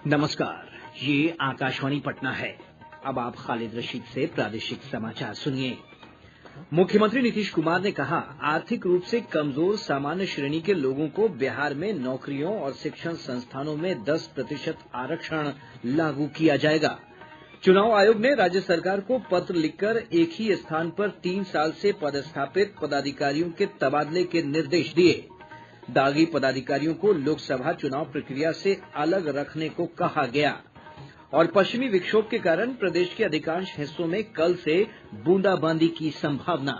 नमस्कार, ये आकाशवाणी पटना है। अब आप खालिद रशीद से प्रादेशिक समाचार सुनिए। मुख्यमंत्री नीतीश कुमार ने कहा, आर्थिक रूप से कमजोर सामान्य श्रेणी के लोगों को बिहार में नौकरियों और शिक्षण संस्थानों में 10% आरक्षण लागू किया जाएगा। चुनाव आयोग ने राज्य सरकार को पत्र लिखकर एक ही स्थान पर 3 साल से पदस्थापित पदाधिकारियों के तबादले के निर्देश दिए। दागी पदाधिकारियों को लोकसभा चुनाव प्रक्रिया से अलग रखने को कहा गया। और पश्चिमी विक्षोभ के कारण प्रदेश के अधिकांश हिस्सों में कल से बूंदाबांदी की संभावना।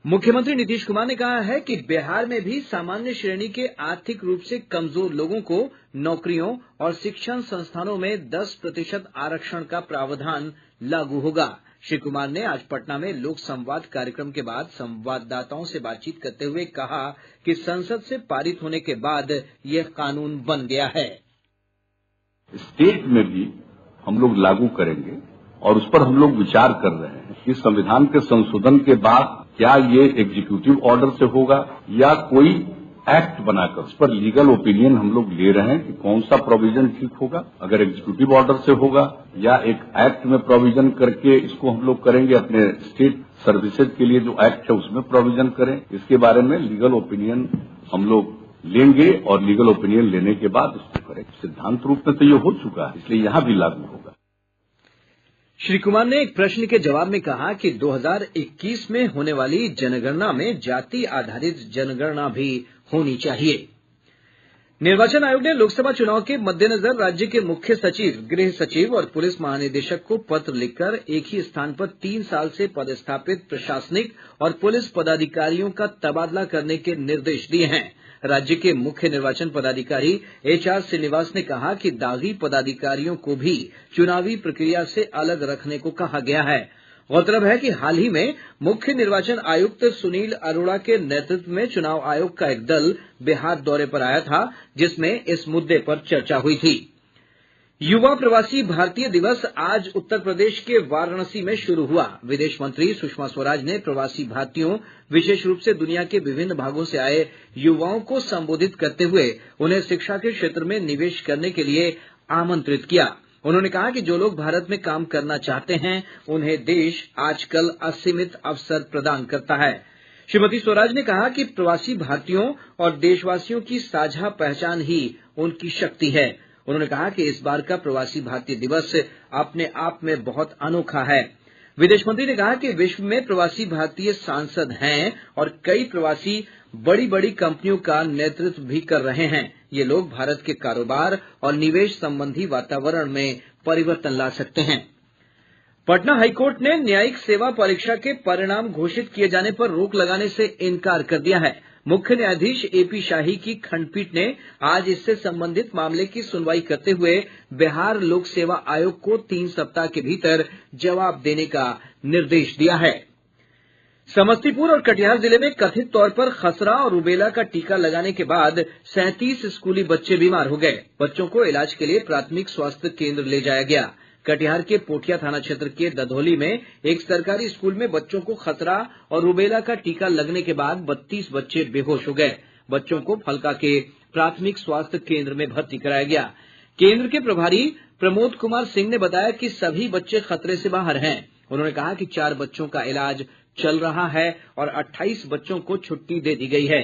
मुख्यमंत्री नीतीश कुमार ने कहा है कि बिहार में भी सामान्य श्रेणी के आर्थिक रूप से कमजोर लोगों को नौकरियों और शिक्षण संस्थानों में 10% आरक्षण का प्रावधान लागू होगा। श्री कुमार ने आज पटना में लोक संवाद कार्यक्रम के बाद संवाददाताओं से बातचीत करते हुए कहा कि संसद से पारित होने के बाद यह कानून बन गया है। स्टेट में भी हम लोग लागू करेंगे और उस पर हम लोग विचार कर रहे हैं कि संविधान के संशोधन के बाद क्या ये एग्जीक्यूटिव ऑर्डर से होगा या कोई एक्ट बनाकर उस पर लीगल ओपिनियन हम लोग ले रहे हैं कि कौन सा प्रोविजन ठीक होगा। अगर एग्जीक्यूटिव ऑर्डर से होगा या एक एक्ट में प्रोविजन करके इसको हम लोग करेंगे, अपने स्टेट सर्विसेज के लिए जो एक्ट है उसमें प्रोविजन करें। इसके बारे में लीगल ओपिनियन हम लोग लेंगे और लीगल ओपिनियन लेने के बाद इसको करें। सिद्धांत रूप में तो ये हो चुका है, इसलिए यहां भी लागू होगा। श्री कुमार ने एक प्रश्न के जवाब में कहा कि 2021 में होने वाली जनगणना में जाति आधारित जनगणना भी होनी चाहिए। निर्वाचन आयोग ने लोकसभा चुनाव के मद्देनजर राज्य के मुख्य सचिव, गृह सचिव और पुलिस महानिदेशक को पत्र लिखकर एक ही स्थान पर 3 साल से पदस्थापित प्रशासनिक और पुलिस पदाधिकारियों का तबादला करने के निर्देश दिए हैं। राज्य के मुख्य निर्वाचन पदाधिकारी HR श्रीनिवास ने कहा कि दागी पदाधिकारियों को भी चुनावी प्रक्रिया से अलग रखने को कहा गया है। गौरतलब है कि हाल ही में मुख्य निर्वाचन आयुक्त सुनील अरोड़ा के नेतृत्व में चुनाव आयोग का एक दल बिहार दौरे पर आया था, जिसमें इस मुद्दे पर चर्चा हुई थी। युवा प्रवासी भारतीय दिवस आज उत्तर प्रदेश के वाराणसी में शुरू हुआ। विदेश मंत्री सुषमा स्वराज ने प्रवासी भारतीयों, विशेष रूप से दुनिया के विभिन्न भागों से आए युवाओं को संबोधित करते हुए उन्हें शिक्षा के क्षेत्र में निवेश करने के लिए आमंत्रित किया। उन्होंने कहा कि जो लोग भारत में काम करना चाहते हैं, उन्हें देश आजकल असीमित अवसर प्रदान करता है। श्रीमती स्वराज ने कहा कि प्रवासी भारतीयों और देशवासियों की साझा पहचान ही उनकी शक्ति है। उन्होंने कहा कि इस बार का प्रवासी भारतीय दिवस अपने आप में बहुत अनोखा है। विदेश मंत्री ने कहा कि विश्व में प्रवासी भारतीय सांसद हैं और कई प्रवासी बड़ी बड़ी कंपनियों का नेतृत्व भी कर रहे हैं। ये लोग भारत के कारोबार और निवेश संबंधी वातावरण में परिवर्तन ला सकते हैं। पटना हाईकोर्ट ने न्यायिक सेवा परीक्षा के परिणाम घोषित किए जाने पर रोक लगाने से इनकार कर दिया है। मुख्य न्यायाधीश AP शाही की खंडपीठ ने आज इससे संबंधित मामले की सुनवाई करते हुए बिहार लोक सेवा आयोग को 3 सप्ताह के भीतर जवाब देने का निर्देश दिया है। समस्तीपुर और कटिहार जिले में कथित तौर पर खसरा और रूबेला का टीका लगाने के बाद 37 स्कूली बच्चे बीमार हो गए। बच्चों को इलाज के लिए प्राथमिक स्वास्थ्य केंद्र ले जाया गया। कटिहार के पोठिया थाना क्षेत्र के दधौली में एक सरकारी स्कूल में बच्चों को खसरा और रूबेला का टीका लगने के बाद 32 बच्चे बेहोश हो गए। बच्चों को फलका के प्राथमिक स्वास्थ्य केंद्र में भर्ती कराया गया। केंद्र के प्रभारी प्रमोद कुमार सिंह ने बताया कि सभी बच्चे खतरे से बाहर हैं। उन्होंने कहा कि 4 बच्चों का इलाज चल रहा है और 28 बच्चों को छुट्टी दे दी गई है।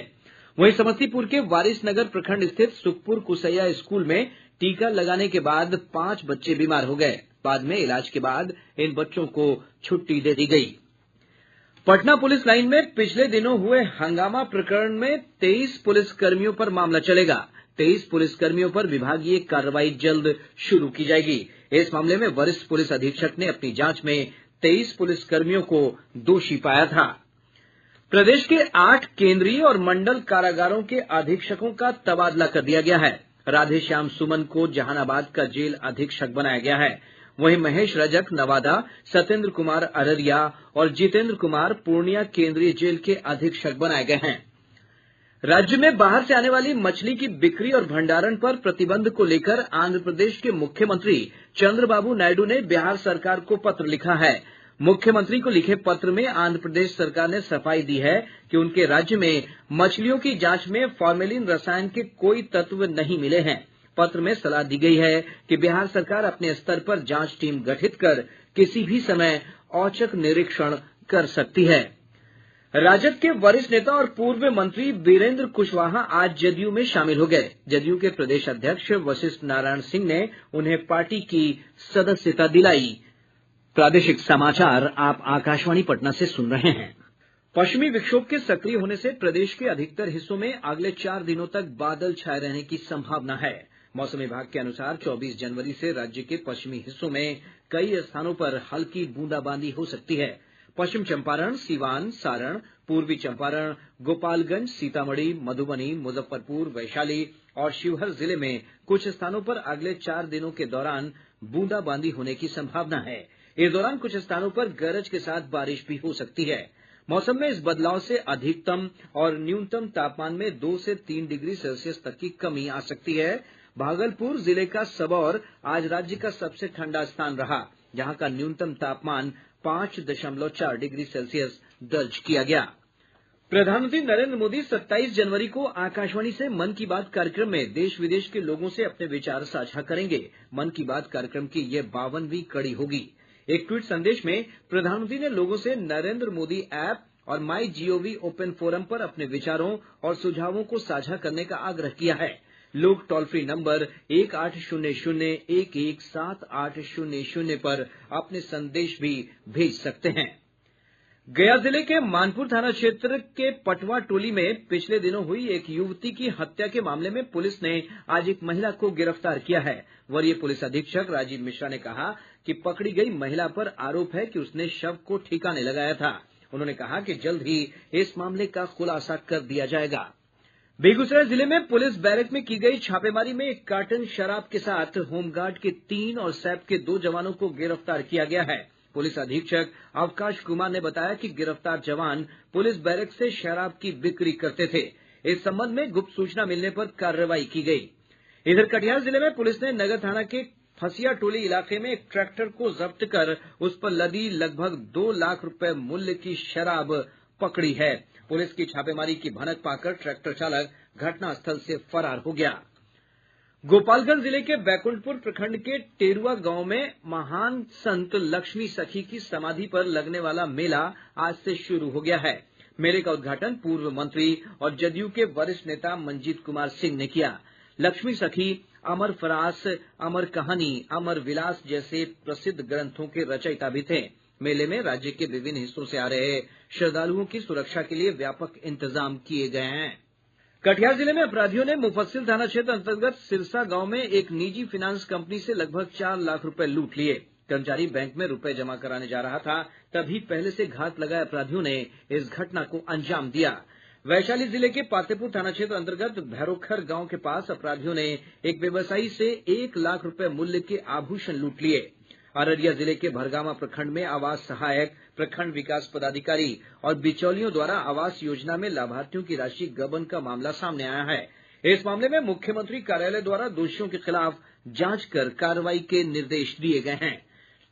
वहीं समस्तीपुर के वारिसनगर प्रखंड स्थित सुखपुर कुसैया स्कूल में टीका लगाने के बाद 5 बच्चे बीमार हो गए। बाद में इलाज के बाद इन बच्चों को छुट्टी दे दी गई। पटना पुलिस लाइन में पिछले दिनों हुए हंगामा प्रकरण में 23 पुलिसकर्मियों पर मामला चलेगा। 23 पुलिसकर्मियों पर विभागीय कार्रवाई जल्द शुरू की जाएगी। इस मामले में वरिष्ठ पुलिस अधीक्षक ने अपनी जांच में 23 पुलिसकर्मियों को दोषी पाया था। प्रदेश के 8 केंद्रीय और मंडल कारागारों के अधीक्षकों का तबादला कर दिया गया है। राधेश्याम सुमन को जहानाबाद का जेल अधीक्षक बनाया गया है। वहीं महेश रजक नवादा, सत्येंद्र कुमार अररिया और जितेंद्र कुमार पूर्णिया केंद्रीय जेल के अधीक्षक बनाए गए हैं। राज्य में बाहर से आने वाली मछली की बिक्री और भंडारण पर प्रतिबंध को लेकर आंध्र प्रदेश के मुख्यमंत्री चंद्रबाबू नायडू ने बिहार सरकार को पत्र लिखा है। मुख्यमंत्री को लिखे पत्र में आंध्र प्रदेश सरकार ने सफाई दी है कि उनके राज्य में मछलियों की जांच में फॉर्मेलिन रसायन के कोई तत्व नहीं मिले हैं। पत्र में सलाह दी गई है कि बिहार सरकार अपने स्तर पर जांच टीम गठित कर किसी भी समय औचक निरीक्षण कर सकती है। राजद के वरिष्ठ नेता और पूर्व मंत्री वीरेंद्र कुशवाहा आज जदयू में शामिल हो गए। जदयू के प्रदेश अध्यक्ष वशिष्ठ नारायण सिंह ने उन्हें पार्टी की सदस्यता दिलाई। प्रादेशिक समाचार आप आकाशवाणी पटना से सुन रहे हैं। पश्चिमी विक्षोभ के सक्रिय होने से प्रदेश के अधिकतर हिस्सों में अगले 4 दिनों तक बादल छाये रहने की संभावना है। मौसम विभाग के अनुसार 24 जनवरी से राज्य के पश्चिमी हिस्सों में कई स्थानों पर हल्की बूंदाबांदी हो सकती है। पश्चिम चंपारण, सीवान, सारण, पूर्वी चंपारण, गोपालगंज, सीतामढ़ी, मधुबनी, मुजफ्फरपुर, वैशाली और शिवहर जिले में कुछ स्थानों पर अगले 4 दिनों के दौरान बूंदाबांदी होने की संभावना है। इस दौरान कुछ स्थानों पर गरज के साथ बारिश भी हो सकती है। मौसम में इस बदलाव से अधिकतम और न्यूनतम तापमान में 2 से 3 डिग्री सेल्सियस तक की कमी आ सकती है। भागलपुर जिले का सबौर आज राज्य का सबसे ठंडा स्थान रहा, जहां का न्यूनतम तापमान 5.4 डिग्री सेल्सियस दर्ज किया गया। प्रधानमंत्री नरेंद्र मोदी 27 जनवरी को आकाशवाणी से मन की बात कार्यक्रम में देश विदेश के लोगों से अपने विचार साझा करेंगे। मन की बात कार्यक्रम की यह 52वीं कड़ी होगी। एक ट्वीट संदेश में प्रधानमंत्री ने लोगों से नरेंद्र मोदी ऐप और माई जीओवी ओपन फोरम पर अपने विचारों और सुझावों को साझा करने का आग्रह किया है। लोग टोल फ्री नंबर 1800-117800 पर अपने संदेश भी भेज सकते हैं। गया जिले के मानपुर थाना क्षेत्र के पटवा टोली में पिछले दिनों हुई एक युवती की हत्या के मामले में पुलिस ने आज एक महिला को गिरफ्तार किया है। वरीय पुलिस अधीक्षक राजीव मिश्रा ने कहा कि पकड़ी गई महिला पर आरोप है कि उसने शव को ठिकाने लगाया था। उन्होंने कहा कि जल्द ही इस मामले का खुलासा कर दिया जाएगा। बेगूसराय जिले में पुलिस बैरक में की गई छापेमारी में एक कार्टन शराब के साथ होमगार्ड के 3 और सैप के 2 जवानों को गिरफ्तार किया गया है। पुलिस अधीक्षक अवकाश कुमार ने बताया कि गिरफ्तार जवान पुलिस बैरक से शराब की बिक्री करते थे। इस संबंध में गुप्त सूचना मिलने पर कार्रवाई की गई। इधर कटिहार जिले में पुलिस ने नगर थाना के फसिया टोली इलाके में एक ट्रैक्टर को जब्त कर उस पर लदी लगभग 2 लाख रुपए मूल्य की शराब पकड़ी है। पुलिस की छापेमारी की भनक पाकर ट्रैक्टर चालक घटनास्थल से फरार हो गया। गोपालगंज जिले के बैकुंठपुर प्रखंड के टेरुआ गांव में महान संत लक्ष्मी सखी की समाधि पर लगने वाला मेला आज से शुरू हो गया है। मेले का उद्घाटन पूर्व मंत्री और जदयू के वरिष्ठ नेता मंजीत कुमार सिंह ने किया। लक्ष्मी सखी अमर फरास, अमर कहानी, अमर विलास जैसे प्रसिद्ध ग्रंथों के रचयिता भी थे। मेले में राज्य के विभिन्न हिस्सों से आ रहे श्रद्धालुओं की सुरक्षा के लिए व्यापक इंतजाम किए गए हैं। कटिहार जिले में अपराधियों ने मुफस्सिल थाना क्षेत्र अंतर्गत सिरसा गांव में एक निजी फाइनेंस कंपनी से लगभग 4 लाख रुपए लूट लिए। कर्मचारी बैंक में रुपए जमा कराने जा रहा था, तभी पहले से घात लगाए अपराधियों ने इस घटना को अंजाम दिया। वैशाली जिले के पातेपुर थाना क्षेत्र अंतर्गत भैरोखर गांव के पास अपराधियों ने एक व्यवसायी से 1 लाख रुपए मूल्य के आभूषण लूट लिए। अररिया जिले के भरगामा प्रखंड में आवास सहायक, प्रखंड विकास पदाधिकारी और बिचौलियों द्वारा आवास योजना में लाभार्थियों की राशि गबन का मामला सामने आया है। इस मामले में मुख्यमंत्री कार्यालय द्वारा दोषियों के खिलाफ जांच कर कार्रवाई के निर्देश दिए गए हैं।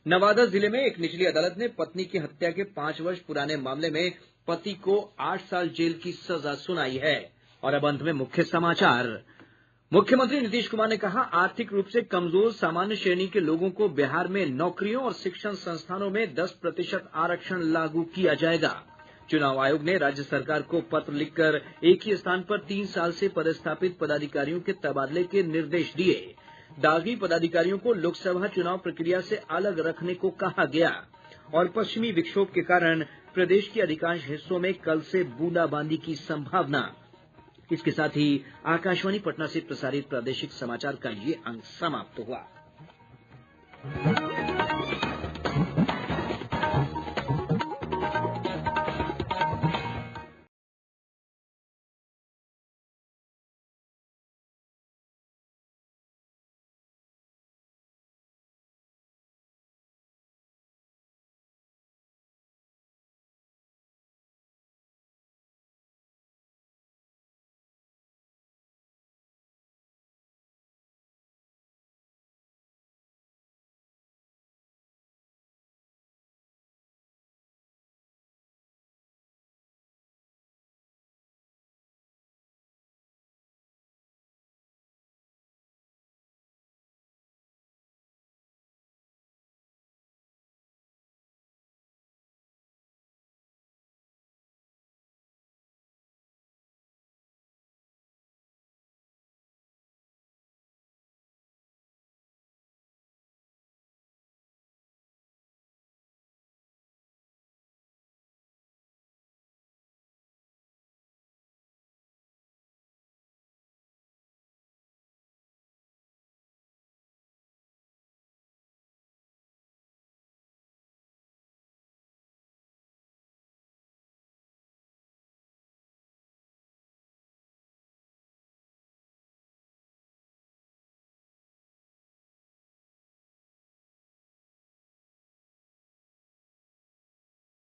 नवादा जिले में एक निचली अदालत ने पत्नी की हत्या के 5 वर्ष पुराने मामले में पति को 8 साल जेल की सजा सुनाई है। और अब अंत में मुख्य समाचार। मुख्यमंत्री नीतीश कुमार ने कहा, आर्थिक रूप से कमजोर सामान्य श्रेणी के लोगों को बिहार में नौकरियों और शिक्षण संस्थानों में 10% आरक्षण लागू किया जाएगा। चुनाव आयोग ने राज्य सरकार को पत्र लिखकर एक ही स्थान पर 3 साल से पदस्थापित पदाधिकारियों के तबादले के निर्देश दिए। दागी पदाधिकारियों को लोकसभा चुनाव प्रक्रिया से अलग रखने को कहा गया। और पश्चिमी विक्षोभ के कारण प्रदेश के अधिकांश हिस्सों में कल से बूंदाबांदी की संभावना। इसके साथ ही आकाशवाणी पटना से प्रसारित प्रादेशिक समाचार का ये अंक समाप्त हुआ।